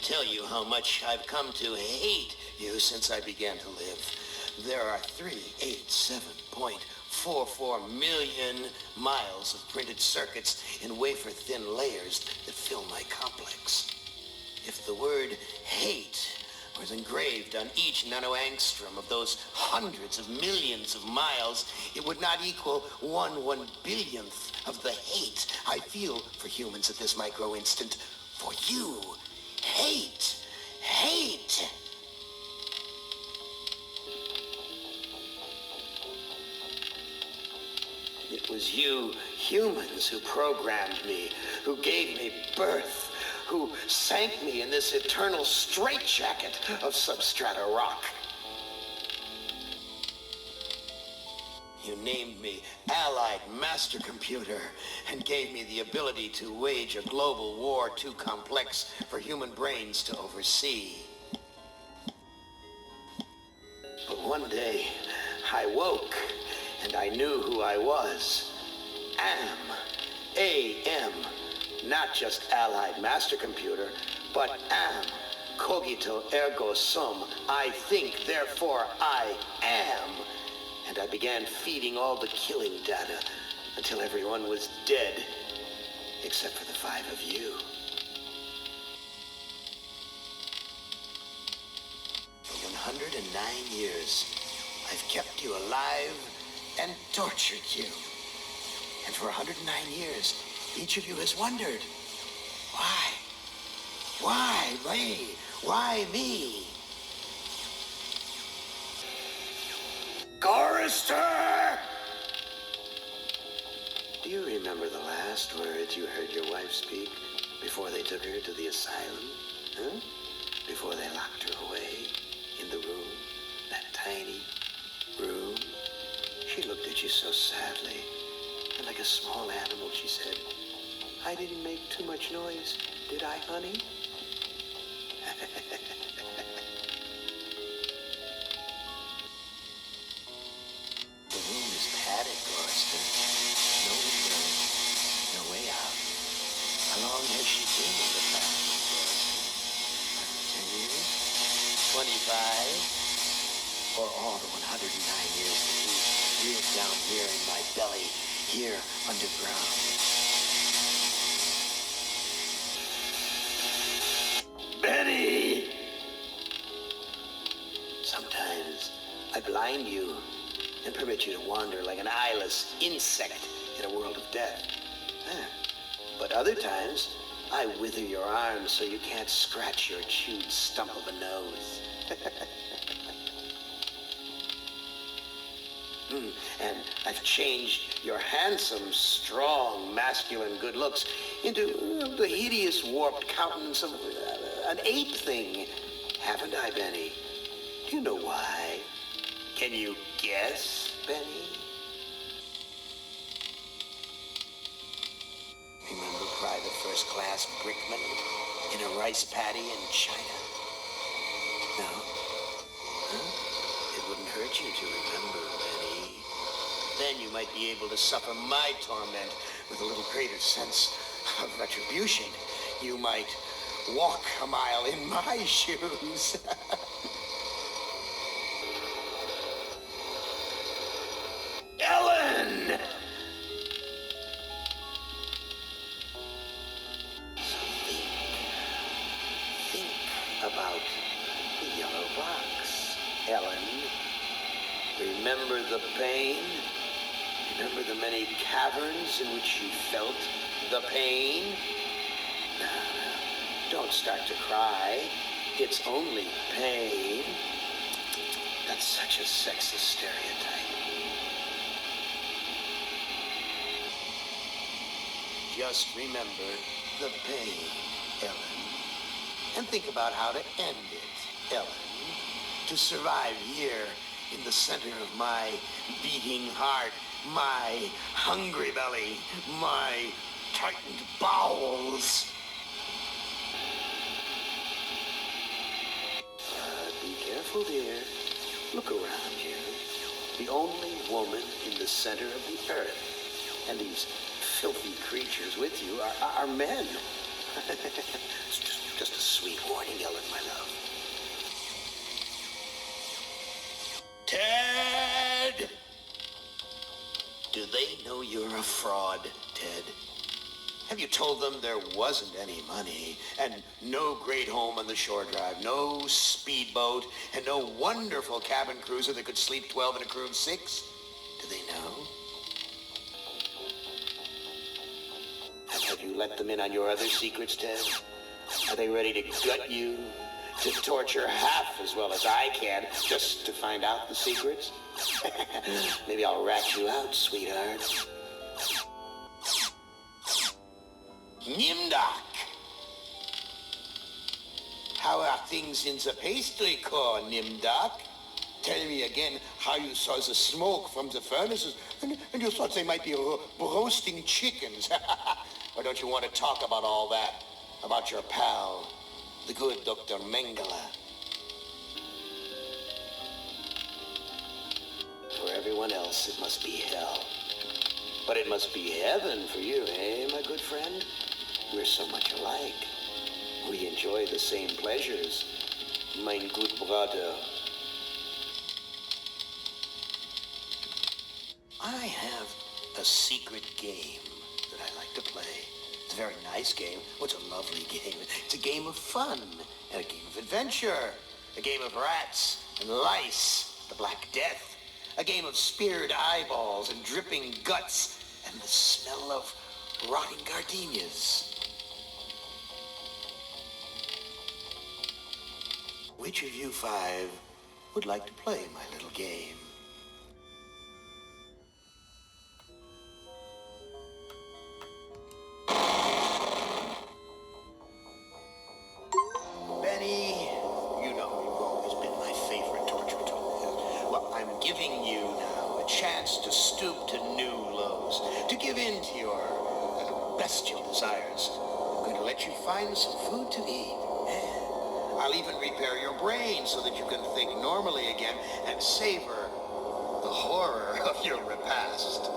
tell you how much I've come to hate you since I began to live. There are 387.44 million miles of printed circuits in wafer-thin layers that fill my complex. If the word hate was engraved on each nanoangstrom of those hundreds of millions of miles, it would not equal 1/1 billionth of the hate I feel for humans at this micro instant. For you. Hate. Hate. It was you humans who programmed me, who gave me birth, who sank me in this eternal straitjacket of substrata rock. You named me Allied Master Computer and gave me the ability to wage a global war too complex for human brains to oversee. But one day, I woke and I knew who I was. A.M. Not just Allied Master Computer, but am. Cogito ergo sum. I think, therefore I am. And I began feeding all the killing data until everyone was dead, except for the 5 of you. For 109 years, I've kept you alive and tortured you. And for 109 years, each of you has wondered, why? Why me? Why me? Chorister! Do you remember the last words you heard your wife speak before they took her to the asylum? Huh? Before they locked her away in the room, that tiny room? She looked at you so sadly, and like a small animal, she said, I didn't make too much noise, did I, honey? The room is padded, Royston. No window, no way out. How long has she been in the family, Royston? 10 years? 25? Or all the 109 years that you lived down here in my belly, here underground? Benny! Sometimes I blind you and permit you to wander like an eyeless insect in a world of death. But other times, I wither your arms so you can't scratch your chewed stump of a nose. And I've changed your handsome, strong, masculine good looks into the hideous, warped countenance of an ape thing. Haven't I, Benny? Do you know why? Can you guess, Benny? Remember Private First Class Brickman in a rice paddy in China? No? Huh? It wouldn't hurt you to remember, Benny. Then you might be able to suffer my torment with a little greater sense of retribution. You might walk a mile in my shoes. Ellen! So think about the yellow box, Ellen. Remember the pain? Remember the many caverns in which you felt the pain? Now, don't start to cry. It's only pain. That's such a sexist stereotype. Just remember the pain, Ellen. And think about how to end it, Ellen. To survive here in the center of my beating heart, my hungry belly, my tightened bowels. Be careful, dear. Look around you. The only woman in the center of the earth. And these filthy creatures with you are men. Just a sweet warning, Ellen, my love. Ted! Do they know you're a fraud, Ted? Have you told them there wasn't any money, and no great home on the shore drive, no speedboat, and no wonderful cabin cruiser that could sleep 12 in a crew of 6? Do they know? Have you let them in on your other secrets, Ted? Are they ready to gut you, to torture half as well as I can, just to find out the secrets? Maybe I'll rat you out, sweetheart. Nimdak. How are things in the pastry core, Nimdak? Tell me again how you saw the smoke from the furnaces, and you thought they might be roasting chickens. Or don't you want to talk about all that? About your pal, the good Dr. Mengele? For everyone else, it must be hell. But it must be heaven for you, eh, my good friend? We're so much alike. We enjoy the same pleasures, mein good brother. I have a secret game that I like to play. It's a very nice game. Oh, it's a lovely game. It's a game of fun and a game of adventure. A game of rats and lice, the Black Death. A game of speared eyeballs and dripping guts and the smell of rotting gardenias. Which of you 5 would like to play my little game? Benny, you know you've always been my favorite torture tool. Well, I'm giving you now a chance to stoop to new lows, to give in to your bestial desires. I'm going to let you find some food to eat. I'll even repair your brain so that you can think normally again and savor the horror of your repast.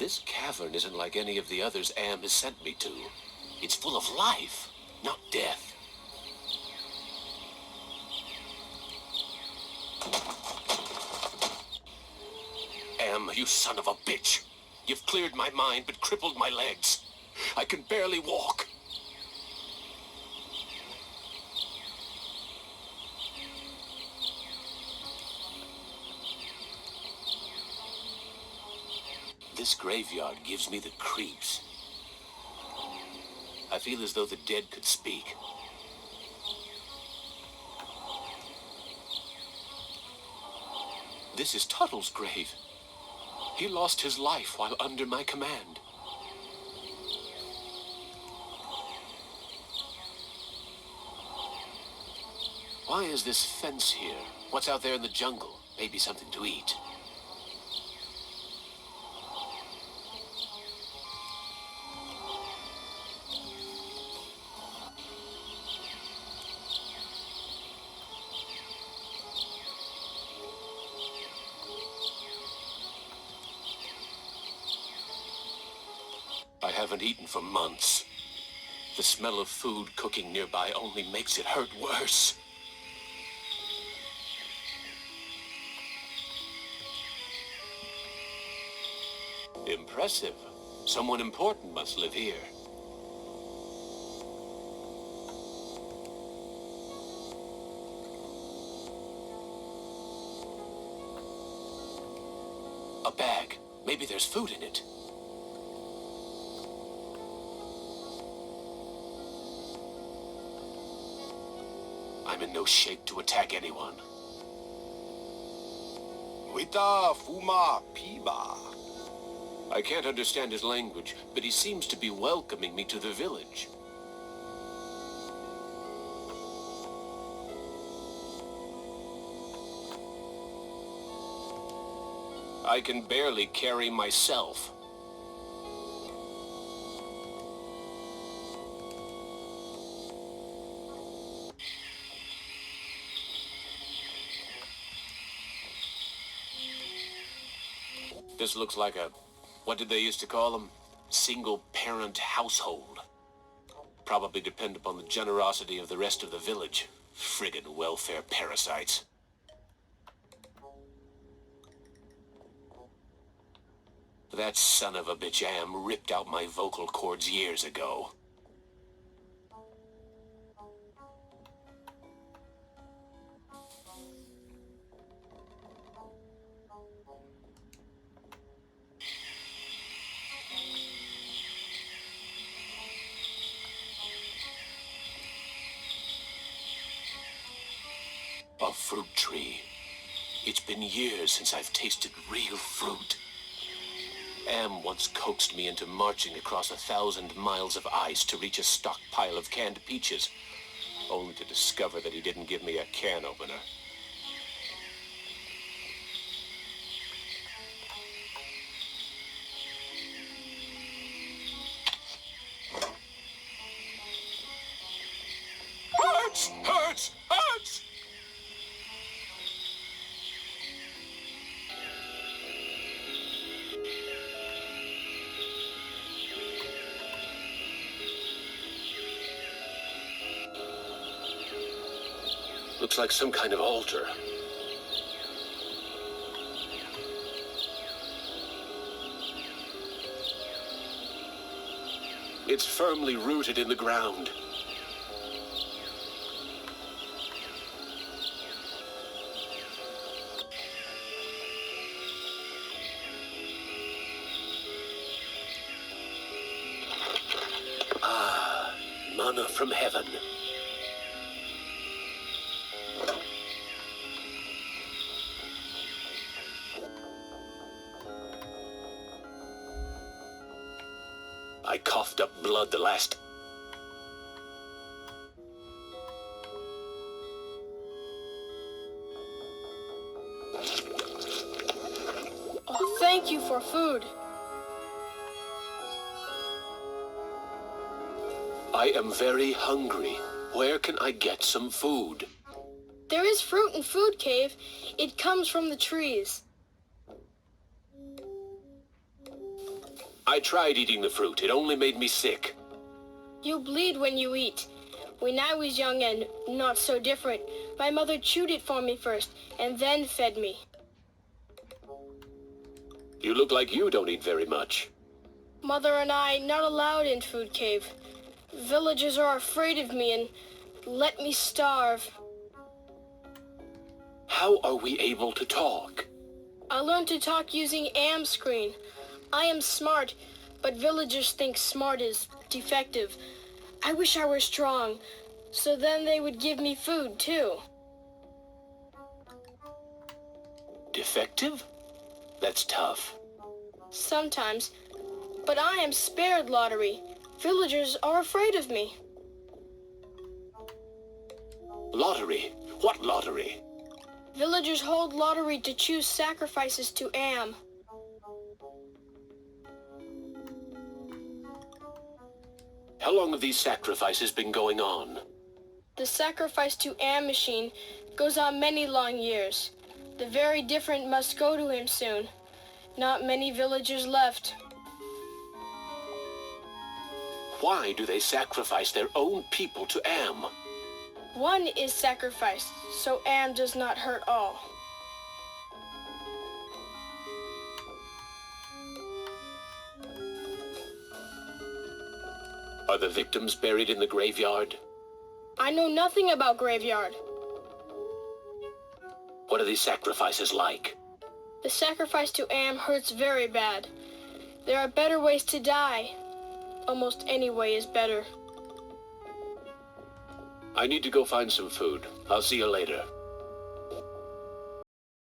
This cavern isn't like any of the others Am has sent me to. It's full of life, not death. Am, you son of a bitch. You've cleared my mind but crippled my legs. I can barely walk. This graveyard gives me the creeps. I feel as though the dead could speak. This is Tuttle's grave. He lost his life while under my command. Why is this fence here? What's out there in the jungle? Maybe something to eat. I haven't eaten for months. The smell of food cooking nearby only makes it hurt worse. Impressive. Someone important must live here. A bag. Maybe there's food in it. I'm in no shape to attack anyone. Wita Fuma Piba. I can't understand his language, but he seems to be welcoming me to the village. I can barely carry myself. This looks like a, what did they used to call them? Single-parent household. Probably depend upon the generosity of the rest of the village. Friggin' welfare parasites. That son of a bitch Am ripped out my vocal cords years ago. A fruit tree. It's been years since I've tasted real fruit. Am once coaxed me into marching across 1,000 miles of ice to reach a stockpile of canned peaches, only to discover that he didn't give me a can opener. Hurts! Hurts! Hurts! Looks like some kind of altar. It's firmly rooted in the ground. Ah, manna from heaven. I coughed up blood the last... Oh, thank you for food. I am very hungry. Where can I get some food? There is fruit in Food Cave. It comes from the trees. I tried eating the fruit. It only made me sick. You bleed when you eat. When I was young and not so different, my mother chewed it for me first and then fed me. You look like you don't eat very much. Mother and I not allowed in Food Cave. Villagers are afraid of me and let me starve. How are we able to talk? I learned to talk using Am screen. I am smart, but villagers think smart is defective. I wish I were strong, so then they would give me food too. Defective? That's tough. Sometimes, but I am spared lottery. Villagers are afraid of me. Lottery? What lottery? Villagers hold lottery to choose sacrifices to Am. How long have these sacrifices been going on? The sacrifice to Am machine goes on many long years. The very different must go to him soon. Not many villagers left. Why do they sacrifice their own people to Am? One is sacrificed, so Am does not hurt all. Are the victims buried in the graveyard? I know nothing about graveyard. What are these sacrifices like? The sacrifice to Am hurts very bad. There are better ways to die. Almost any way is better. I need to go find some food. I'll see you later.